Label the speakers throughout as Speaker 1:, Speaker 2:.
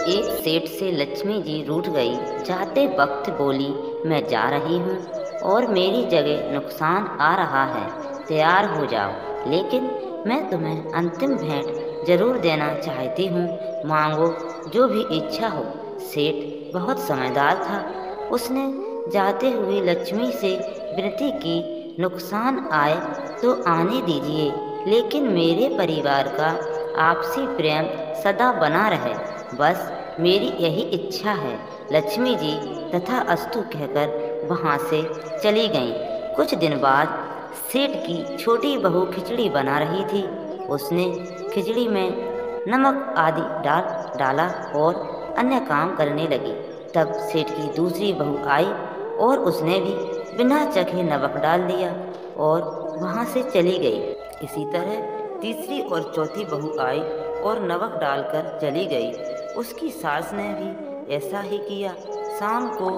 Speaker 1: एक सेठ से लक्ष्मी जी रूठ गई। जाते वक्त बोली, मैं जा रही हूँ और मेरी जगह नुकसान आ रहा है, तैयार हो जाओ। लेकिन मैं तुम्हें अंतिम भेंट जरूर देना चाहती हूँ, मांगो जो भी इच्छा हो। सेठ बहुत समझदार था। उसने जाते हुए लक्ष्मी से विनती की, नुकसान आए तो आने दीजिए, लेकिन मेरे परिवार का आपसी प्रेम सदा बना रहे, बस मेरी यही इच्छा है। लक्ष्मी जी तथा अस्तु कहकर वहाँ से चली गईं। कुछ दिन बाद सेठ की छोटी बहू खिचड़ी बना रही थी। उसने खिचड़ी में नमक आदि डाला और अन्य काम करने लगी। तब सेठ की दूसरी बहू आई और उसने भी बिना चखे नमक डाल दिया और वहाँ से चली गई। इसी तरह तीसरी और चौथी बहू आई और नमक डालकर चली गई। उसकी सास ने भी ऐसा ही किया। शाम को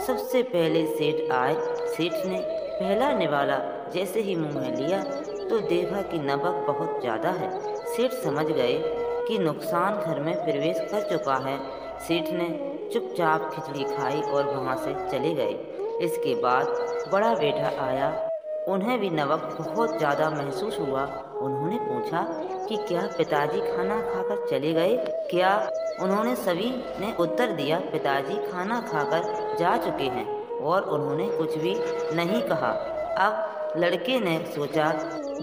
Speaker 1: सबसे पहले सेठ आए। सेठ ने पहला निवाला जैसे ही मुंह में लिया तो देखा कि नमक बहुत ज़्यादा है। सेठ समझ गए कि नुकसान घर में प्रवेश कर चुका है। सेठ ने चुपचाप खिचड़ी खाई और वहाँ से चले गए। इसके बाद बड़ा बेटा आया। उन्हें भी नमक बहुत ज़्यादा महसूस हुआ। उन्होंने पूछा कि क्या पिताजी खाना खाकर चले गए? क्या? उन्होंने सभी ने उत्तर दिया, पिताजी खाना खाकर जा चुके हैं, और उन्होंने कुछ भी नहीं कहा। अब लड़के ने सोचा,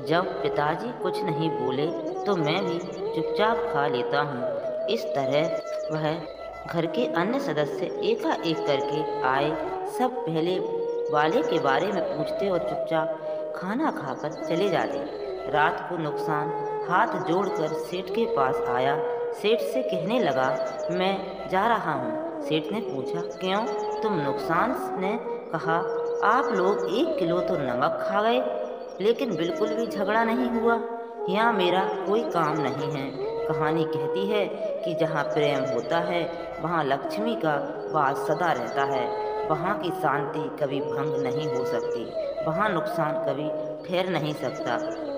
Speaker 1: जब पिताजी कुछ नहीं बोले तो मैं भी चुपचाप खा लेता हूँ। इस तरह वह घर के अन्य सदस्य एकाएक करके आए। सब पहले वाले के बारे में पूछते और चुपचाप खाना खाकर चले जाते। रात को नुकसान हाथ जोड़कर सेठ के पास आया। सेठ से कहने लगा, मैं जा रहा हूँ। सेठ ने पूछा, क्यों? तुम? नुकसान ने कहा, आप लोग 1 किलो तो नमक खा गए, लेकिन बिल्कुल भी झगड़ा नहीं हुआ। यहाँ मेरा कोई काम नहीं है। कहानी कहती है कि जहाँ प्रेम होता है वहाँ लक्ष्मी का वास सदा रहता है। वहाँ की शांति कभी भंग नहीं हो सकती। वहाँ नुकसान कभी ठहर नहीं सकता।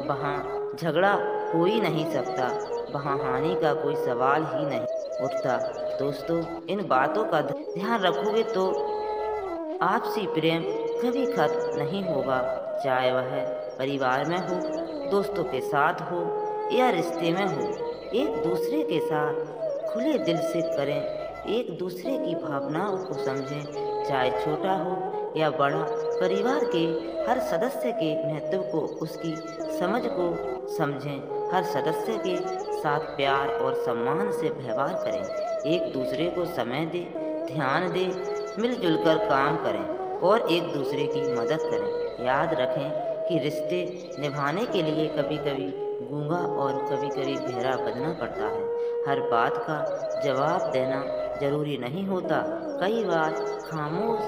Speaker 1: वहाँ झगड़ा हो ही नहीं सकता। वहाँ हानि का कोई सवाल ही नहीं उठता। दोस्तों, इन बातों का ध्यान रखोगे तो आपसी प्रेम कभी खत्म नहीं होगा, चाहे वह परिवार में हो, दोस्तों के साथ हो या रिश्ते में हो। एक दूसरे के साथ खुले दिल से करें, एक दूसरे की भावनाओं को समझें, चाहे छोटा हो या बड़ा। परिवार के हर सदस्य के महत्व को, उसकी समझ को समझें। हर सदस्य के साथ प्यार और सम्मान से व्यवहार करें। एक दूसरे को समय दें, ध्यान दें, मिलजुल कर काम करें और एक दूसरे की मदद करें। याद रखें कि रिश्ते निभाने के लिए कभी कभी गूंगा और कभी कभी बहरा बनना पड़ता है। हर बात का जवाब देना जरूरी नहीं होता। कई बार खामोश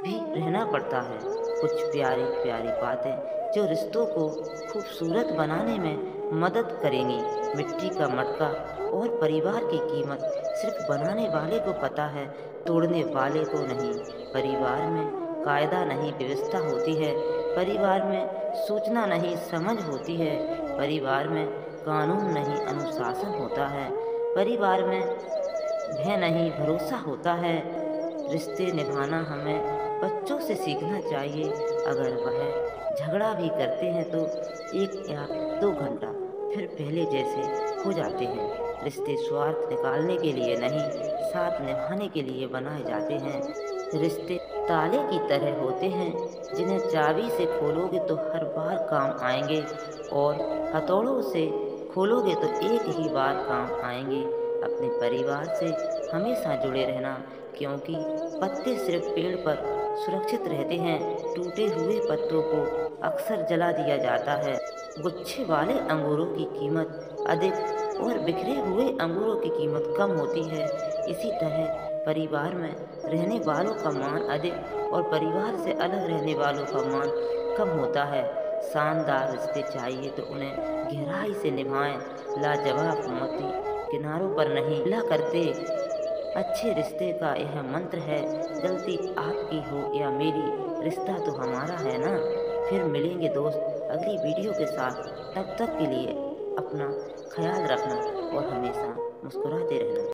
Speaker 1: भी रहना पड़ता है। कुछ प्यारी प्यारी बातें जो रिश्तों को खूबसूरत बनाने में मदद करेंगी। मिट्टी का मटका और परिवार की कीमत सिर्फ बनाने वाले को पता है, तोड़ने वाले को नहीं। परिवार में कायदा नहीं, व्यवस्था होती है। परिवार में सूचना नहीं, समझ होती है। परिवार में कानून नहीं, अनुशासन होता है। परिवार में भय नहीं, भरोसा होता है। रिश्ते निभाना हमें बच्चों से सीखना चाहिए। अगर वह झगड़ा भी करते हैं तो 1 या 2 घंटा फिर पहले जैसे हो जाते हैं। रिश्ते स्वार्थ निकालने के लिए नहीं, साथ निभाने के लिए बनाए जाते हैं। रिश्ते ताले की तरह होते हैं, जिन्हें चाबी से खोलोगे तो हर बार काम आएंगे और हथौड़ों से खोलोगे तो एक ही बार काम आएंगे। अपने परिवार से हमेशा जुड़े रहना, क्योंकि पत्ते सिर्फ पेड़ पर सुरक्षित रहते हैं। टूटे हुए पत्तों को अक्सर जला दिया जाता है। गुच्छे वाले अंगूरों की कीमत अधिक और बिखरे हुए अंगूरों की कीमत कम होती है। इसी तरह परिवार में रहने वालों का मान अधिक और परिवार से अलग रहने वालों का मान कम होता है। शानदार रिश्ते चाहिए तो उन्हें गहराई से निभाएं। लाजवाब मोती किनारों पर नहीं मिला करते। अच्छे रिश्ते का यह मंत्र है, गलती आपकी हो या मेरी, रिश्ता तो हमारा है ना। फिर मिलेंगे दोस्त अगली वीडियो के साथ। तब तक के लिए अपना ख्याल रखना और हमेशा मुस्कुराते रहना।